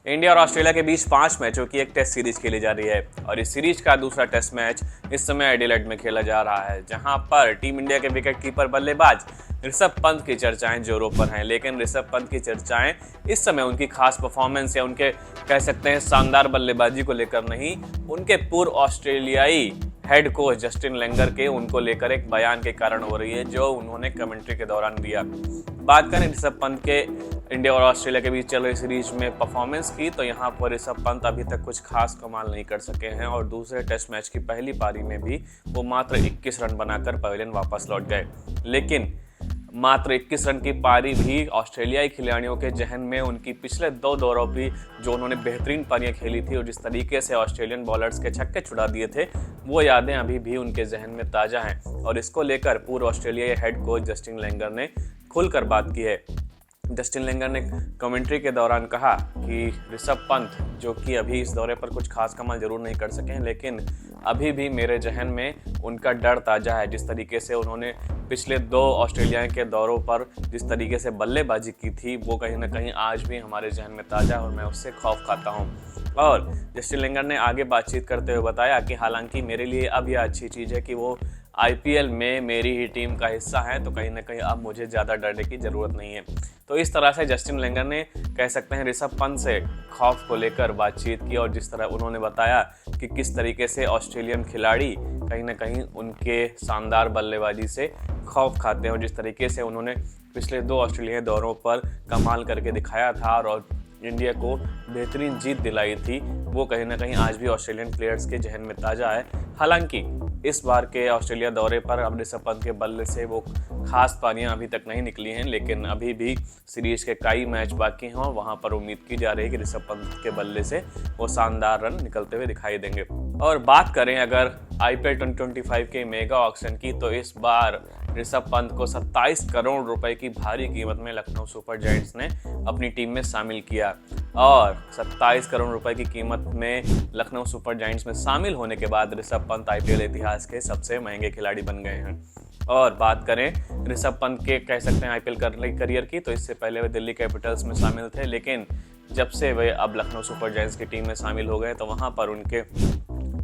India और Australia के बीच 5 मैचों की एक टेस्ट सीरीज खेली जा रही है और इस सीरीज का दूसरा टेस्ट मैच इस समय एडिलेड में खेला जा रहा है, जहां पर टीम इंडिया के विकेट कीपर बल्लेबाज ऋषभ पंत की चर्चाएं जोरों पर हैं। लेकिन ऋषभ पंत की चर्चाएं इस समय उनकी खास परफॉर्मेंस या उनके कह सकते हैं शानदार बल्लेबाजी को लेकर नहीं, उनके पूर्व ऑस्ट्रेलियाई हेड कोच जस्टिन लेंगर के उनको लेकर एक बयान के कारण हो रही है, जो उन्होंने कमेंट्री के दौरान दिया। बात करें ऋषभ पंत के इंडिया और ऑस्ट्रेलिया के बीच चल रही सीरीज में परफॉर्मेंस की, तो यहाँ पर ऋषभ पंत अभी तक कुछ खास कमाल नहीं कर सके हैं और दूसरे टेस्ट मैच की पहली पारी में भी वो मात्र 21 रन बनाकर पवेलियन वापस लौट गए। लेकिन मात्र 21 रन की पारी भी ऑस्ट्रेलियाई खिलाड़ियों के जहन में उनकी पिछले 2 दौरों भी जो उन्होंने बेहतरीन पारियां खेली थी और जिस तरीके से ऑस्ट्रेलियन बॉलर्स के छक्के छुड़ा दिए थे, वो यादें अभी भी उनके जहन में ताज़ा हैं। और इसको लेकर पूर्व ऑस्ट्रेलियाई हेड कोच जस्टिन लेंगर ने खुलकर बात की है। जस्टिन लेंगर ने कमेंट्री के दौरान कहा कि ऋषभ पंत जो कि अभी इस दौरे पर कुछ खास कमाल जरूर नहीं कर सके हैं, लेकिन अभी भी मेरे जहन में उनका डर ताज़ा है। जिस तरीके से उन्होंने पिछले 2 ऑस्ट्रेलिया के दौरों पर जिस तरीके से बल्लेबाजी की थी, वो कहीं ना कहीं आज भी हमारे जहन में ताज़ा है और मैं उससे खौफ खाता हूँ। और जस्टिन लेंगर ने आगे बातचीत करते हुए बताया कि हालांकि मेरे लिए अब यह अच्छी चीज़ है कि वो IPL में मेरी ही टीम का हिस्सा है, तो कहीं ना कहीं अब मुझे ज़्यादा डरने की ज़रूरत नहीं है। तो इस तरह से जस्टिन लेंगर ने कह सकते हैं ऋषभ पंत से खौफ को लेकर बातचीत की और जिस तरह उन्होंने बताया कि किस तरीके से ऑस्ट्रेलियन खिलाड़ी कहीं ना कहीं उनके शानदार बल्लेबाजी से खौफ खाते हैं और जिस तरीके से उन्होंने पिछले 2 ऑस्ट्रेलियाई दौरों पर कमाल करके दिखाया था और इंडिया को बेहतरीन जीत दिलाई थी, वो कहीं ना कहीं आज भी ऑस्ट्रेलियन प्लेयर्स के जहन में ताज़ा है। हालांकि इस बार के ऑस्ट्रेलिया दौरे पर अब ऋषभ पंत के बल्ले से वो खास पारियां अभी तक नहीं निकली हैं, लेकिन अभी भी सीरीज के कई मैच बाकी हैं और वहां पर उम्मीद की जा रही है कि ऋषभ पंत के बल्ले से वो शानदार रन निकलते हुए दिखाई देंगे। और बात करें अगर IPL 2025 के मेगा ऑक्शन की, तो इस बार ऋषभ पंत को 27 करोड़ रुपए की भारी कीमत में लखनऊ सुपर जायंट्स ने अपनी टीम में शामिल किया और 27 करोड़ रुपए की कीमत में लखनऊ सुपर जायंट्स में शामिल होने के बाद ऋषभ पंत IPL इतिहास के सबसे महंगे खिलाड़ी बन गए हैं। और बात करें ऋषभ पंत के कह सकते हैं IPL करियर की, तो इससे पहले वे दिल्ली कैपिटल्स में शामिल थे, लेकिन जब से वे अब लखनऊ सुपर जायंट्स की टीम में शामिल हो गए तो वहाँ पर उनके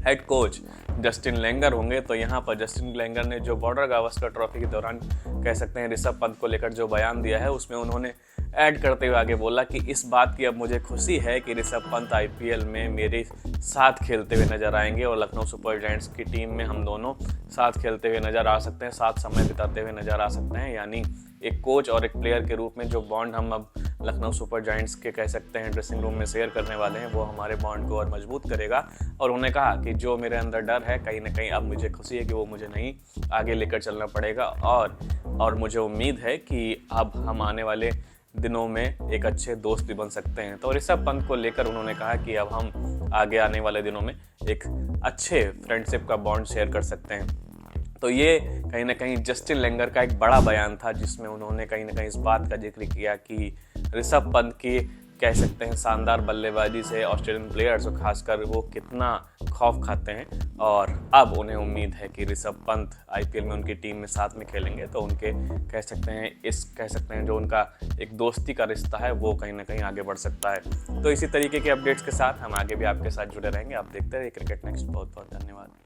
हेड कोच जस्टिन लेंगर होंगे। तो यहाँ पर जस्टिन लेंगर ने जो बॉर्डर गावस्कर ट्रॉफी के दौरान कह सकते हैं ऋषभ पंत को लेकर जो बयान दिया है, उसमें उन्होंने ऐड करते हुए आगे बोला कि इस बात की अब मुझे खुशी है कि ऋषभ पंत IPL में मेरे साथ खेलते हुए नजर आएंगे और लखनऊ सुपर जायंट्स की टीम में हम दोनों साथ खेलते हुए नजर आ सकते हैं, साथ समय बिताते हुए नजर आ सकते हैं। यानी एक कोच और एक प्लेयर के रूप में जो बॉन्ड हम अब लखनऊ सुपर जायंट्स के कह सकते हैं ड्रेसिंग रूम में शेयर करने वाले हैं, वो हमारे बॉन्ड को और मजबूत करेगा। और उन्होंने कहा कि जो मेरे अंदर डर है, कहीं ना कहीं अब मुझे खुशी है कि वो मुझे नहीं आगे लेकर चलना पड़ेगा और मुझे उम्मीद है कि अब हम आने वाले दिनों में एक अच्छे दोस्त भी बन सकते हैं। तो ऋषभ पंत को लेकर उन्होंने कहा कि अब हम आगे आने वाले दिनों में एक अच्छे फ्रेंडशिप का बॉन्ड शेयर कर सकते हैं। तो ये कहीं ना कहीं जस्टिन लेंगर का एक बड़ा बयान था, जिसमें उन्होंने कहीं ना कहीं इस बात का जिक्र किया कि ऋषभ पंत की कह सकते हैं शानदार बल्लेबाजी से ऑस्ट्रेलियन प्लेयर्स और खासकर वो कितना खौफ खाते हैं और अब उन्हें उम्मीद है कि ऋषभ पंत IPL में उनकी टीम में साथ में खेलेंगे तो उनके कह सकते हैं जो उनका एक दोस्ती का रिश्ता है वो कहीं ना कहीं आगे बढ़ सकता है। तो इसी तरीके के अपडेट्स के साथ हम आगे भी आपके साथ जुड़े रहेंगे। आप देखते रहिए क्रिकेट नेक्स्ट। बहुत बहुत धन्यवाद।